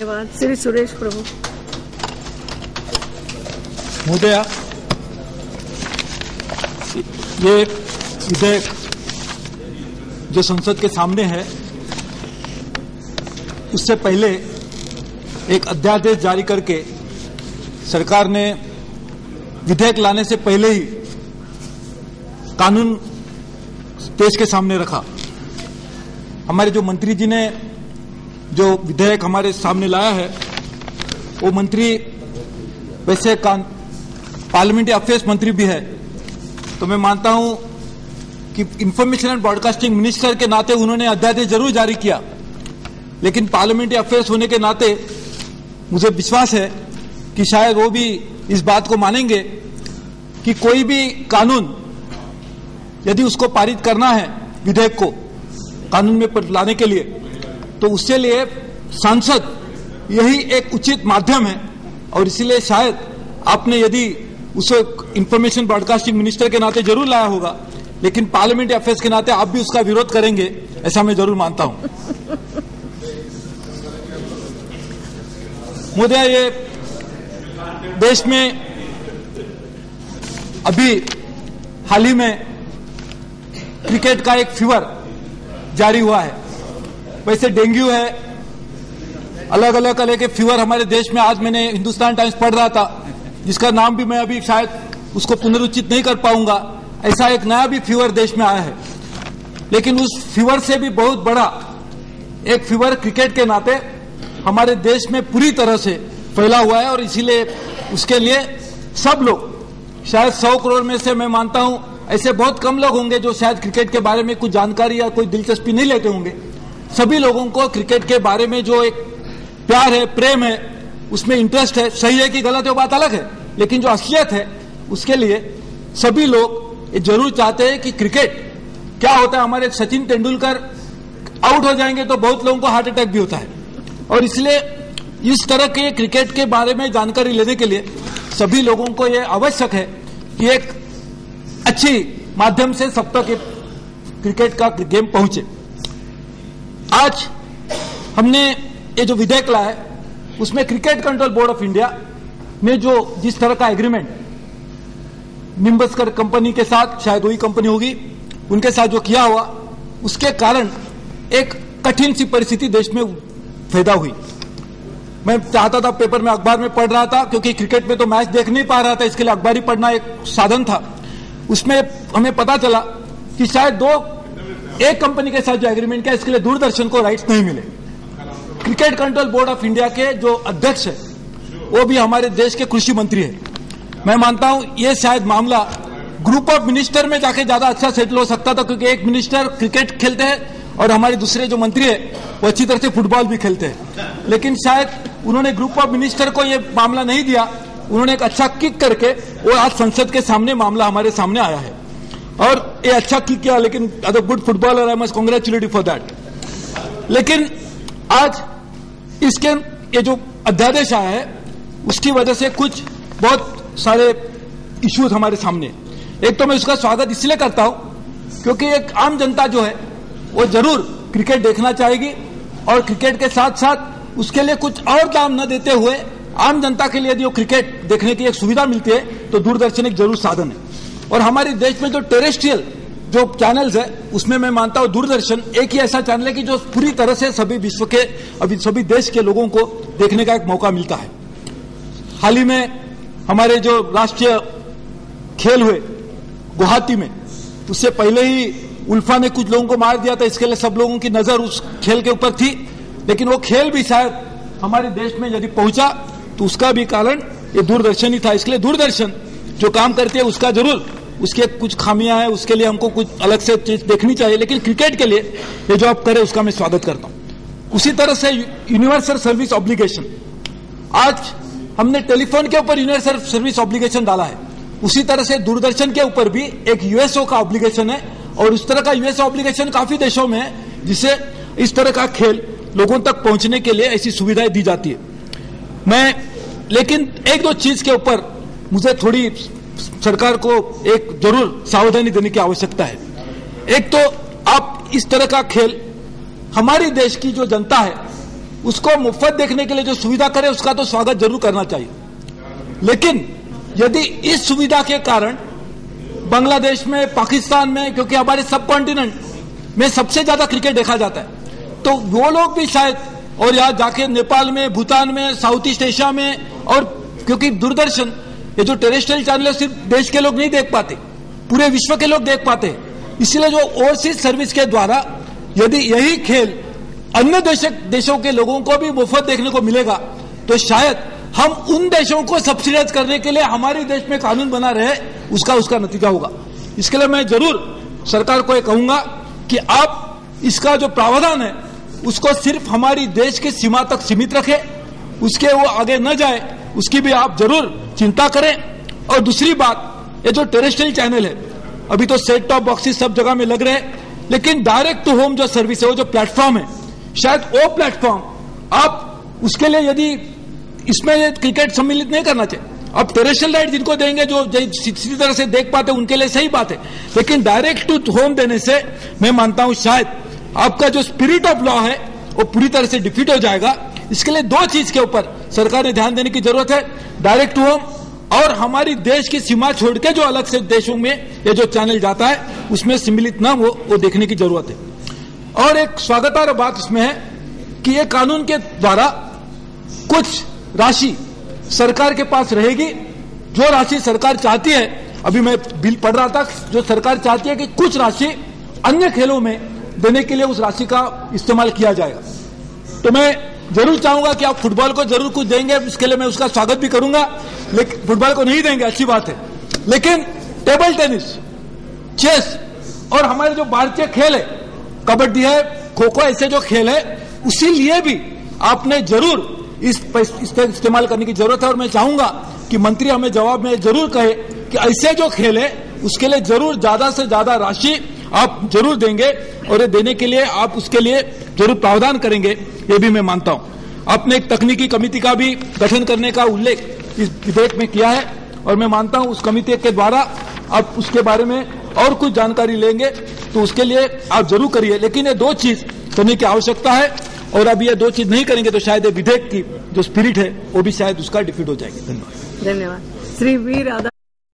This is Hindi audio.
धन्यवाद। श्री सुरेश प्रभु महोदया, ये विधेयक जो संसद के सामने है उससे पहले एक अध्यादेश जारी करके सरकार ने विधेयक लाने से पहले ही कानून देश के सामने रखा। हमारे जो मंत्री जी ने जो विधेयक हमारे सामने लाया है वो मंत्री वैसे पार्लियामेंट्री अफेयर्स मंत्री भी है, तो मैं मानता हूं कि इंफॉर्मेशन एंड ब्रॉडकास्टिंग मिनिस्टर के नाते उन्होंने अध्यादेश जरूर जारी किया, लेकिन पार्लियामेंट्री अफेयर्स होने के नाते मुझे विश्वास है कि शायद वो भी इस बात को मानेंगे कि कोई भी कानून यदि उसको पारित करना है, विधेयक को कानून में लाने के लिए, तो उसके लिए सांसद यही एक उचित माध्यम है। और इसीलिए शायद आपने यदि उसे इंफॉर्मेशन ब्रॉडकास्टिंग मिनिस्टर के नाते जरूर लाया होगा, लेकिन पार्लियामेंट्री अफेयर्स के नाते आप भी उसका विरोध करेंगे, ऐसा मैं जरूर मानता हूं। महोदया, ये देश में अभी हाल ही में क्रिकेट का एक फीवर जारी हुआ है। वैसे डेंगू है, अलग अलग तरह के फीवर हमारे देश में, आज मैंने हिंदुस्तान टाइम्स पढ़ रहा था जिसका नाम भी मैं अभी शायद उसको पुनरुच्चित नहीं कर पाऊंगा, ऐसा एक नया भी फीवर देश में आया है। लेकिन उस फीवर से भी बहुत बड़ा एक फीवर क्रिकेट के नाते हमारे देश में पूरी तरह से फैला हुआ है। और इसीलिए उसके लिए सब लोग, शायद 100 करोड़ में से मैं मानता हूं ऐसे बहुत कम लोग होंगे जो शायद क्रिकेट के बारे में कुछ जानकारी या कोई दिलचस्पी नहीं लेते होंगे। सभी लोगों को क्रिकेट के बारे में जो एक प्यार है, प्रेम है, उसमें इंटरेस्ट है, सही है कि गलत है वो बात अलग है, लेकिन जो असलियत है उसके लिए सभी लोग ये जरूर चाहते हैं कि क्रिकेट क्या होता है। हमारे सचिन तेंदुलकर आउट हो जाएंगे तो बहुत लोगों को हार्ट अटैक भी होता है, और इसलिए इस तरह के क्रिकेट के बारे में जानकारी लेने के लिए सभी लोगों को यह आवश्यक है कि एक अच्छी माध्यम से सब तक क्रिकेट का गेम पहुंचे। आज हमने ये जो विधेयक लाया है उसमें cricket control board of India ने जो जिस तरह का एग्रीमेंट निम्बस्कर कंपनी के साथ, शायद वही कंपनी होगी, उनके साथ जो किया हुआ, उसके कारण एक कठिन सी परिस्थिति देश में पैदा हुई। मैं चाहता था, पेपर में अखबार में पढ़ रहा था, क्योंकि क्रिकेट में तो मैच देख नहीं पा रहा था, इसके लिए अखबार ही पढ़ना एक साधन था। उसमें हमें पता चला कि शायद एक कंपनी के साथ जो एग्रीमेंट किया, इसके लिए दूरदर्शन को राइट्स नहीं मिले। Cricket control board of India के जो अध्यक्ष है वो भी हमारे देश के कृषि मंत्री है। मैं मानता हूं ये शायद मामला ग्रुप ऑफ मिनिस्टर में जाके ज्यादा अच्छा सेटल हो सकता था, क्योंकि एक मिनिस्टर क्रिकेट खेलते हैं और हमारे दूसरे जो मंत्री है वो अच्छी तरह से फुटबॉल भी खेलते हैं, लेकिन शायद उन्होंने ग्रुप ऑफ मिनिस्टर को ये मामला नहीं दिया। उन्होंने एक अच्छा किक करके वो आज संसद के सामने मामला हमारे सामने आया है, और ये अच्छा किक किया, लेकिन as a good footballer I must congratulate you for that. लेकिन आज इसके ये जो अध्यादेश आया है उसकी वजह से कुछ बहुत सारे इश्यूज हमारे सामने। एक तो मैं उसका स्वागत इसलिए करता हूं क्योंकि एक आम जनता जो है वो जरूर क्रिकेट देखना चाहेगी, और क्रिकेट के साथ साथ उसके लिए कुछ और दाम न देते हुए आम जनता के लिए यदि वो क्रिकेट देखने की एक सुविधा मिलती है तो दूरदर्शन एक जरूर साधन है। और हमारे देश में जो टेरेस्ट्रियल जो चैनल्स है उसमें मैं मानता हूं दूरदर्शन एक ही ऐसा चैनल है कि जो पूरी तरह से सभी विश्व के, अभी सभी देश के लोगों को देखने का एक मौका मिलता है। हाल ही में हमारे जो राष्ट्रीय खेल हुए गुवाहाटी में, उससे पहले ही उल्फा ने कुछ लोगों को मार दिया था, इसके लिए सब लोगों की नजर उस खेल के ऊपर थी, लेकिन वो खेल भी शायद हमारे देश में यदि पहुंचा तो उसका भी कारण ये दूरदर्शन ही था। इसलिए दूरदर्शन जो काम करती है उसका जरूर, उसके कुछ खामियां हैं, उसके लिए हमको कुछ अलग से चीज देखनी चाहिए, लेकिन क्रिकेट के लिए ये जो आप करें उसका मैं स्वागत करता हूं। उसी तरह से यूनिवर्सल सर्विस ऑब्लिगेशन, आज हमने टेलीफोन के ऊपर यूनिवर्सल सर्विस ऑब्लिगेशन डाला है, उसी तरह से दूरदर्शन के ऊपर भी एक यूएसओ का ऑब्लिगेशन है, और उस तरह का यूएसओ ऑब्लिगेशन काफी देशों में है, जिसे इस तरह का खेल लोगों तक पहुंचने के लिए ऐसी सुविधाएं दी जाती है। लेकिन एक दो चीज के ऊपर मुझे थोड़ी सरकार को एक जरूर सावधानी देने की आवश्यकता है। एक तो आप इस तरह का खेल हमारी देश की जो जनता है उसको मुफ्त देखने के लिए जो सुविधा करे उसका तो स्वागत जरूर करना चाहिए, लेकिन यदि इस सुविधा के कारण बांग्लादेश में, पाकिस्तान में, क्योंकि हमारे सब कॉन्टिनेंट में सबसे ज्यादा क्रिकेट देखा जाता है, तो वो लोग भी शायद, और यहाँ जाके नेपाल में, भूटान में, साउथ ईस्ट एशिया में, और क्योंकि दूरदर्शन ये जो टेरेस्ट्रियल चैनल है सिर्फ देश के लोग नहीं देख पाते, पूरे विश्व के लोग देख पाते हैं। इसलिए जो ओवरसीज सर्विस के द्वारा यदि यही खेल अन्य देशों के लोगों को भी मुफ्त देखने को मिलेगा तो शायद हम उन देशों को सब्सिडाइज करने के लिए हमारे देश में कानून बना रहे, उसका नतीजा होगा। इसके लिए मैं जरूर सरकार को ये कहूंगा कि आप इसका जो प्रावधान है उसको सिर्फ हमारी देश की सीमा तक सीमित रखें, उसके वो आगे न जाए, उसकी भी आप जरूर चिंता करें। और दूसरी बात, ये जो टेरेस्ट्रियल चैनल है, अभी तो सेट टॉप बॉक्सेस सब जगह में लग रहे हैं, लेकिन डायरेक्ट टू होम जो सर्विस है, वो जो प्लेटफॉर्म है, शायद वो प्लेटफॉर्म आप उसके लिए यदि इसमें क्रिकेट सम्मिलित नहीं करना चाहिए। अब टेरेस्ट्रियल राइट जिनको देंगे जो सीधी तरह से देख पाते उनके लिए सही बात है, लेकिन डायरेक्ट टू होम देने से मैं मानता हूं शायद आपका जो स्पिरिट ऑफ लॉ है वो पूरी तरह से डिफीट हो जाएगा। इसके लिए दो चीज के ऊपर सरकार ने ध्यान देने की जरूरत है, डायरेक्ट टू होम और हमारी देश की सीमा छोड़ के जो अलग से देशों में ये जो चैनल जाता है उसमें सम्मिलित ना हो, वो देखने की जरूरत है। और एक स्वागतार्ह बात इसमें है कि ये कानून के द्वारा कुछ राशि सरकार के पास रहेगी, जो राशि सरकार चाहती है, अभी मैं बिल पढ़ रहा था, जो सरकार चाहती है कि कुछ राशि अन्य खेलों में देने के लिए उस राशि का इस्तेमाल किया जाएगा। तो मैं जरूर चाहूंगा कि आप फुटबॉल को जरूर कुछ देंगे, इसके लिए मैं उसका स्वागत भी करूंगा, लेकिन फुटबॉल को नहीं देंगे, अच्छी बात है, लेकिन टेबल टेनिस, चेस और हमारे जो भारतीय खेल है, कबड्डी है, खो खो, ऐसे जो खेल है, उसी लिए भी आपने जरूर इसका इस्तेमाल करने की जरूरत है। और मैं चाहूंगा कि मंत्री हमें जवाब में जरूर कहे कि ऐसे जो खेल है उसके लिए जरूर ज्यादा से ज्यादा राशि आप जरूर देंगे, और ये देने के लिए आप उसके लिए जरूर प्रावधान करेंगे, ये भी मैं मानता हूं। आपने एक तकनीकी कमेटी का भी गठन करने का उल्लेख इस विधेयक में किया है, और मैं मानता हूं उस कमेटी के द्वारा आप उसके बारे में और कुछ जानकारी लेंगे तो उसके लिए आप जरूर करिए, लेकिन ये दो चीज करने की आवश्यकता है, और अब ये दो चीज नहीं करेंगे तो शायद ये विधेयक की जो स्पिरिट है वो भी शायद उसका डिफीट हो जाएगी। धन्यवाद। श्री वी राधा।